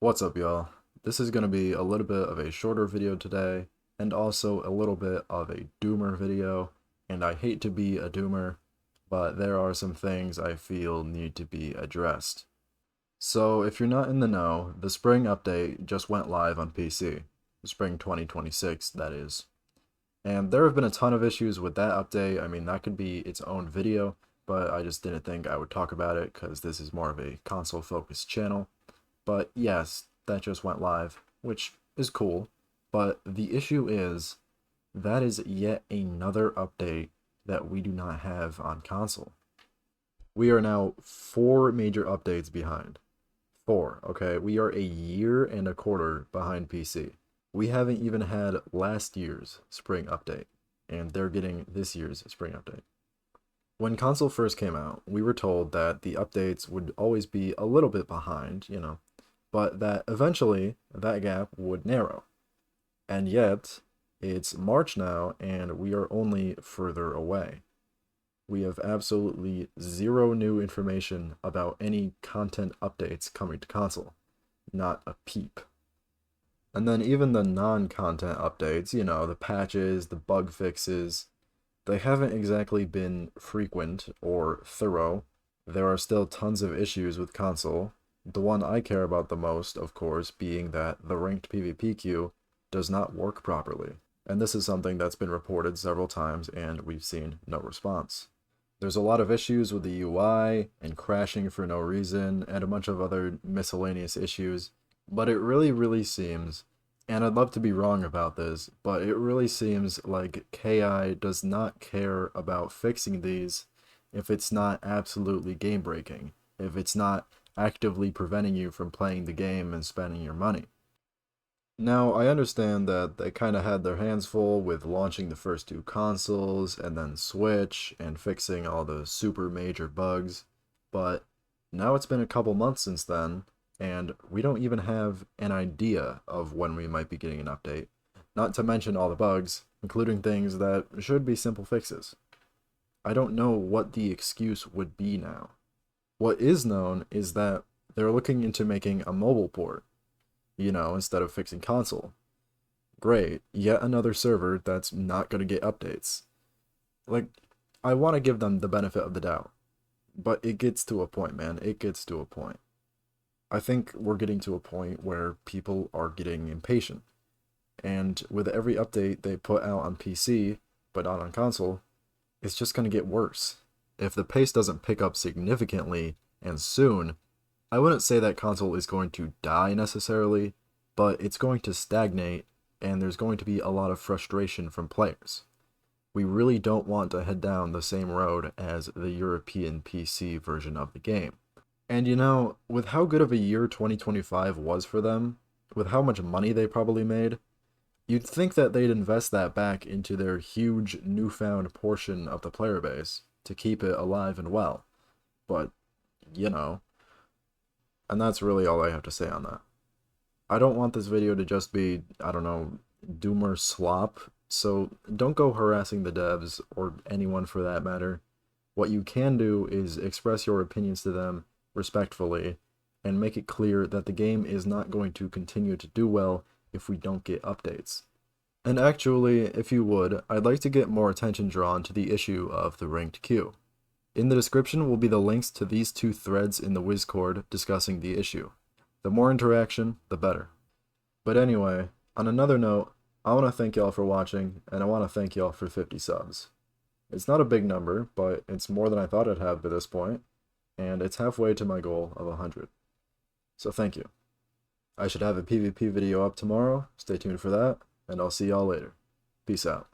What's up, y'all? This is going to be a little bit of a shorter video today, and also a little bit of a doomer video. And I hate to be a doomer, but there are some things I feel need to be addressed. So, if you're not in the know, the spring update just went live on PC. Spring 2026, that is. And there have been a ton of issues with that update. I mean, that could be its own video, but I just didn't think I would talk about it because this is more of a console-focused channel. But yes, that just went live, which is cool. But the issue is, that is yet another update that we do not have on console. We are now 4 major updates behind. 4, okay? We are a year and a quarter behind PC. We haven't even had last year's spring update, and they're getting this year's spring update. When console first came out, we were told that the updates would always be a little bit behind, but that eventually that gap would narrow. And yet, it's March now, and we are only further away. We have absolutely zero new information about any content updates coming to console. Not a peep. And then even the non-content updates, the patches, the bug fixes, they haven't exactly been frequent or thorough. There are still tons of issues with console. The one I care about the most, of course, being that the ranked PvP queue does not work properly. And this is something that's been reported several times and we've seen no response. There's a lot of issues with the UI and crashing for no reason and a bunch of other miscellaneous issues, but it really seems, and I'd love to be wrong about this, but it really seems like KI does not care about fixing these if it's not absolutely game breaking, if it's not actively preventing you from playing the game and spending your money. Now, I understand that they kind of had their hands full with launching the first 2 consoles, and then Switch, and fixing all the super major bugs, but now it's been a couple months since then, and we don't even have an idea of when we might be getting an update, not to mention all the bugs, including things that should be simple fixes. I don't know what the excuse would be now. What is known is that they're looking into making a mobile port, instead of fixing console. Great, yet another server that's not going to get updates. Like, I want to give them the benefit of the doubt, but it gets to a point, man. It gets to a point. I think we're getting to a point where people are getting impatient, and with every update they put out on PC, but not on console, it's just going to get worse. If the pace doesn't pick up significantly and soon, I wouldn't say that console is going to die necessarily, but it's going to stagnate, and there's going to be a lot of frustration from players. We really don't want to head down the same road as the European PC version of the game. And with how good of a year 2025 was for them, with how much money they probably made, you'd think that they'd invest that back into their huge newfound portion of the player base to keep it alive and well. But, and that's really all I have to say on that. I don't want this video to just be, doomer slop, so don't go harassing the devs, or anyone for that matter. What you can do is express your opinions to them respectfully, and make it clear that the game is not going to continue to do well if we don't get updates. And actually, if you would, I'd like to get more attention drawn to the issue of the ranked queue. In the description will be the links to these 2 threads in the Discord discussing the issue. The more interaction, the better. But anyway, on another note, I want to thank y'all for watching, and I want to thank y'all for 50 subs. It's not a big number, but it's more than I thought I'd have by this point, and it's halfway to my goal of 100. So thank you. I should have a PvP video up tomorrow, stay tuned for that, and I'll see y'all later. Peace out.